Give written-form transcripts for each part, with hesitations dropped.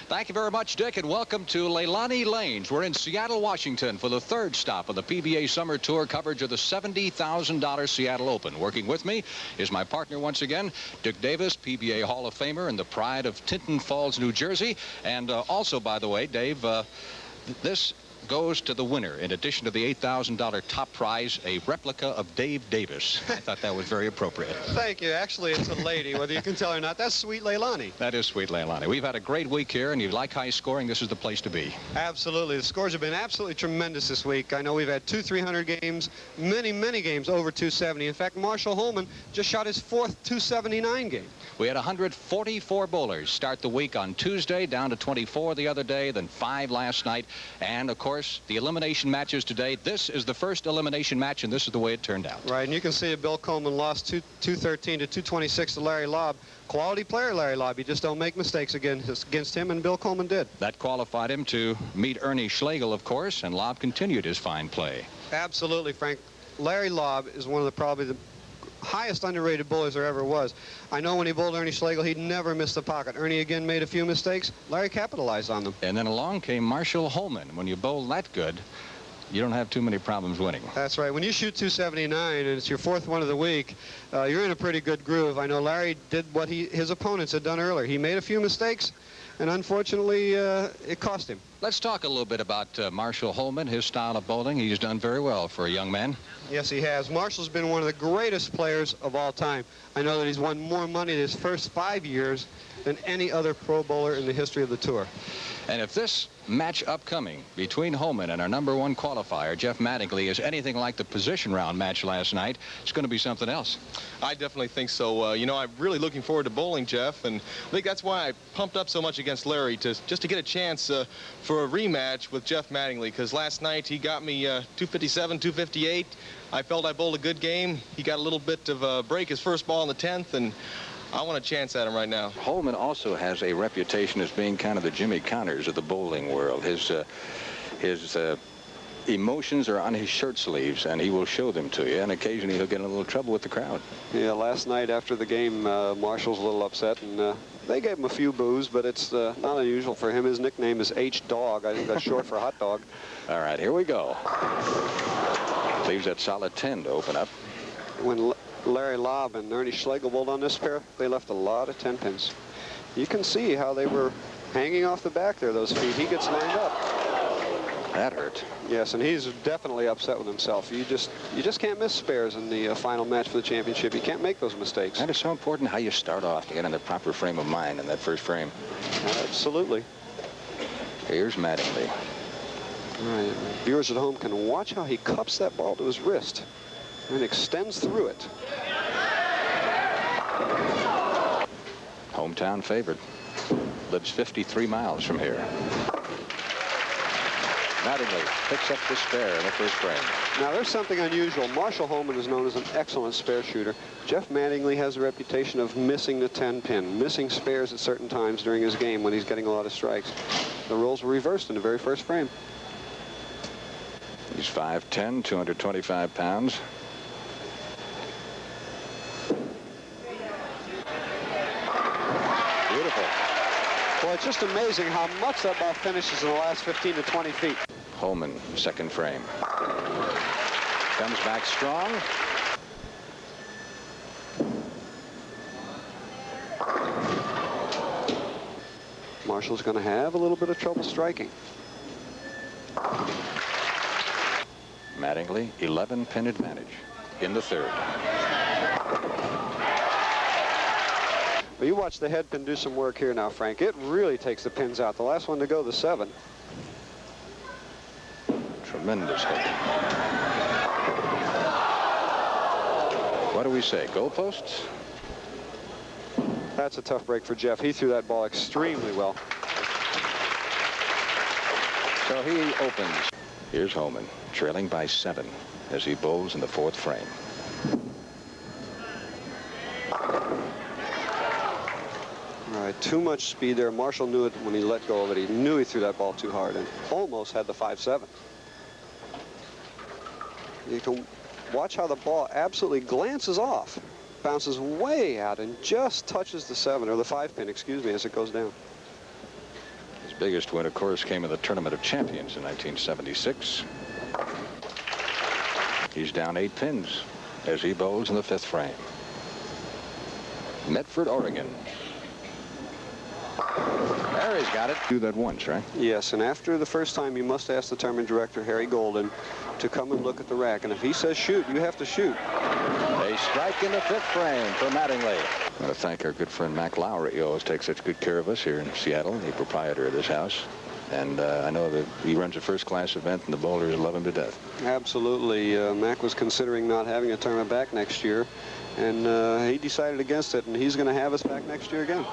Thank you very much, Dick, and welcome to Leilani Lanes. We're in Seattle, Washington for the third stop of the PBA Summer Tour coverage of the $70,000 Seattle Open. Working with me is my partner once again, Dick Davis, PBA Hall of Famer and the pride of Tinton Falls, New Jersey. And also, by the way, Dave, this goes to the winner. In addition to the $8,000 top prize, a replica of Dave Davis. I thought that was very appropriate. Thank you. Actually, it's a lady, whether you can tell or not. That's sweet Leilani. That is sweet Leilani. We've had a great week here, and you like high scoring, this is the place to be. Absolutely. The scores have been absolutely tremendous this week. I know we've had two 300 games, many games over 270. In fact, Marshall Holman just shot his fourth 279 game. We had 144 bowlers start the week on Tuesday, down to 24 the other day, then 5 last night, and of course the elimination matches today. This is the first elimination match, and this is the way it turned out. Right, and you can see Bill Coleman lost 213 to 226 to Larry Laub. Quality player, Larry Laub. You just don't make mistakes against him, and Bill Coleman did. That qualified him to meet Ernie Schlegel, of course, and Laub continued his fine play. Absolutely, Frank. Larry Laub is one of the probably the highest underrated bowlers there ever was. I know when he bowled Ernie Schlegel, he'd never missed the pocket. Ernie again made a few mistakes. Larry capitalized on them. And then along came Marshall Holman. When you bowl that good, you don't have too many problems winning. That's right. When you shoot 279 and it's your fourth one of the week, you're in a pretty good groove. I know Larry did what his opponents had done earlier. He made a few mistakes, and unfortunately, it cost him. Let's talk a little bit about Marshall Holman, his style of bowling. He's done very well for a young man. Yes, he has. Marshall's been one of the greatest players of all time. I know that he's won more money in his first 5 years than any other pro bowler in the history of the tour. And if this match upcoming between Holman and our #1 qualifier, Jeff Mattingly, is anything like the position round match last night, it's going to be something else. I definitely think so. You know, I'm really looking forward to bowling, Jeff, and I think that's why I pumped up so much against Larry, just to get a chance for a rematch with Jeff Mattingly, because last night he got me 257, 258. I felt I bowled a good game. He got a little bit of a break his first ball in the 10th, and I want a chance at him right now. Holman also has a reputation as being kind of the Jimmy Connors of the bowling world. His emotions are on his shirt sleeves, and he will show them to you, and occasionally he'll get in a little trouble with the crowd. Yeah, last night after the game, Marshall's a little upset, and they gave him a few boos, but it's not unusual for him. His nickname is H-Dog. I think that's short for hot dog. All right, here we go. Leaves that solid 10 to open up. When Larry Laub and Ernie Schlegel bowled on this pair, they left a lot of 10 pins. You can see how they were hanging off the back there, those feet. He gets lined up. That hurt. Yes, and he's definitely upset with himself. You just can't miss spares in the final match for the championship. You can't make those mistakes. And it's so important how you start off to get in the proper frame of mind in that first frame. Absolutely. Here's Mattingly. All right. Viewers at home can watch how he cups that ball to his wrist and extends through it. Hometown favorite. Lives 53 miles from here. Mattingly picks up the spare in the first frame. Now, there's something unusual. Marshall Holman is known as an excellent spare shooter. Jeff Mattingly has a reputation of missing the 10 pin, missing spares at certain times during his game when he's getting a lot of strikes. The roles were reversed in the very first frame. He's 5'10", 225 pounds. Beautiful. Well, it's just amazing how much that ball finishes in the last 15 to 20 feet. Holman, second frame. Comes back strong. Marshall's going to have a little bit of trouble striking. Mattingly, 11 pin advantage in the third. Well, you watch the head pin do some work here now, Frank. It really takes the pins out. The last one to go, the 7. Tremendous hit. What do we say, goalposts? That's a tough break for Jeff. He threw that ball extremely well. So he opens. Here's Holman, trailing by 7 as he bowls in the 4th frame. All right, too much speed there. Marshall knew it when he let go of it. He knew he threw that ball too hard and almost had the 5-7. You can watch how the ball absolutely glances off, bounces way out, and just touches the 7, or the 5 pin, excuse me, as it goes down. biggest win, of course, came in the Tournament of Champions in 1976. He's down 8 pins as he bowls in the 5th frame. Medford, Oregon. There, he's got it. Do that once, right? Yes, and after the first time, you must ask the tournament director, Harry Golden, to come and look at the rack. And if he says shoot, you have to shoot. A strike in the 5th frame for Mattingly. I want to thank our good friend Mac Lowry. He always takes such good care of us here in Seattle, the proprietor of this house. And I know that he runs a first-class event, and the bowlers love him to death. Absolutely. Mac was considering not having a tournament back next year, and he decided against it, and he's going to have us back next year again.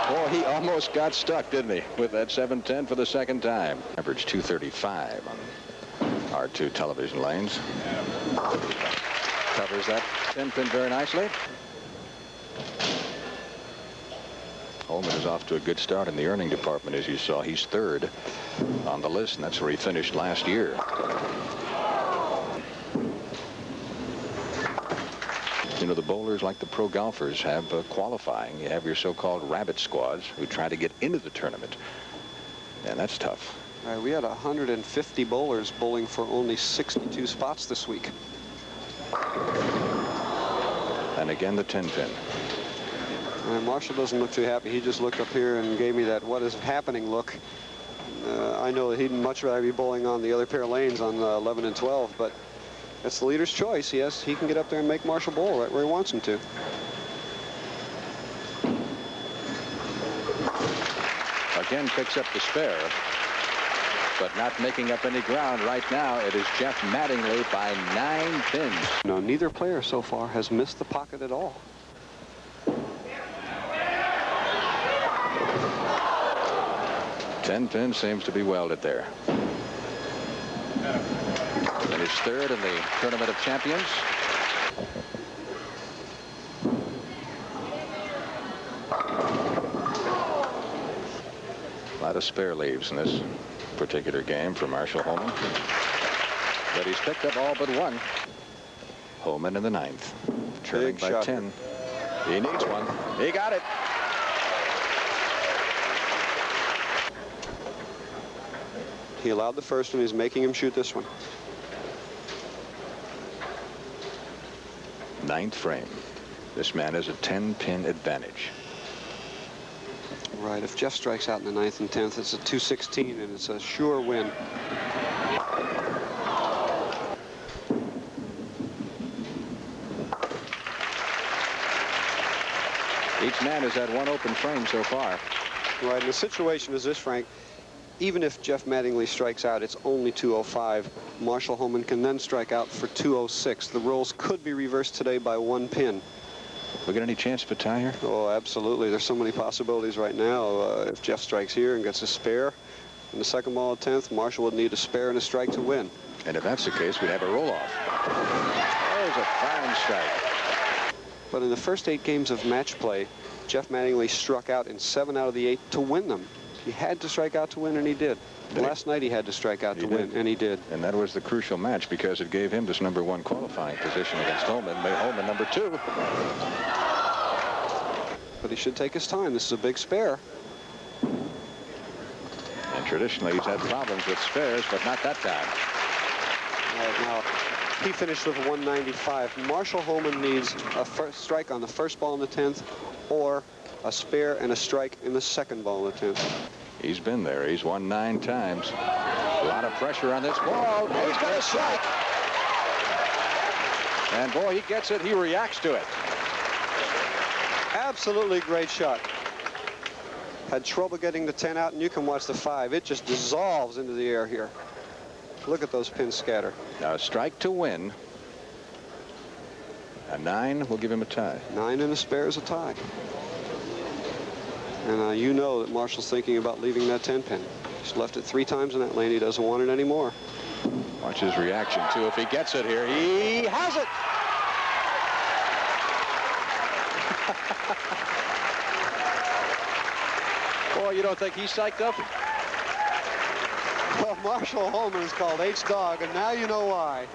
Boy, he almost got stuck, didn't he, with that 710 for the second time. Average 235 on our 2 television lanes. Covers that 10-pin very nicely. Holman is off to a good start in the earning department, as you saw. He's 3rd on the list, and that's where he finished last year. You know, the bowlers, like the pro golfers, have qualifying. You have your so-called rabbit squads who try to get into the tournament, and that's tough. All right, we had 150 bowlers bowling for only 62 spots this week. And again, the 10-pin. Marshall doesn't look too happy. He just looked up here and gave me that what is happening look. I know that he'd much rather be bowling on the other pair of lanes on 11 and 12, but that's the leader's choice. He can get up there and make Marshall bowl right where he wants him to. Again, picks up the spare, but not making up any ground right now. It is Jeff Mattingly by 9 pins. No, neither player so far has missed the pocket at all. 10 pin seems to be welded there. And he's 3rd in the Tournament of Champions. A lot of spare leaves in this particular game for Marshall Holman. But he's picked up all but 1. Holman in the 9th. Trailing by 10. He needs one. He got it. He allowed the first one. He's making him shoot this one. 9th frame. This man has a 10-pin advantage. Right. If Jeff strikes out in the 9th and 10th, it's a 216, and it's a sure win. Each man has had 1 open frame so far. Right. And the situation is this, Frank. Even if Jeff Mattingly strikes out, it's only 205. Marshall Holman can then strike out for 206. The roles could be reversed today by 1 pin. We got any chance of a tie here? Oh, absolutely. There's so many possibilities right now. If Jeff strikes here and gets a spare in the second ball of 10th, Marshall would need a spare and a strike to win. And if that's the case, we'd have a roll-off. There's a fine strike. But in the first 8 games of match play, Jeff Mattingly struck out in 7 out of the 8 to win them. He had to strike out to win, and he did. Last night he had to strike out to win, and he did. And that was the crucial match because it gave him this #1 qualifying position against Holman, made Holman #2. But he should take his time. This is a big spare. And traditionally he's had problems with spares, but not that time. All right, now he finished with 195. Marshall Holman needs a strike on the first ball in the 10th, or a spare and a strike in the second ball in the 10th. He's been there. He's won 9 times. A lot of pressure on this ball. He's got a strike. And boy, he gets it. He reacts to it. Absolutely great shot. Had trouble getting the 10 out, and you can watch the 5. It just dissolves into the air here. Look at those pins scatter. Now a strike to win. A 9 will give him a tie. 9 and a spare is a tie. And you know that Marshall's thinking about leaving that 10-pin. He's left it 3 times in that lane. He doesn't want it anymore. Watch his reaction, too. If he gets it here, he has it. Boy, you don't think he's psyched up? Well, Marshall Holman is called H-Dog, and now you know why.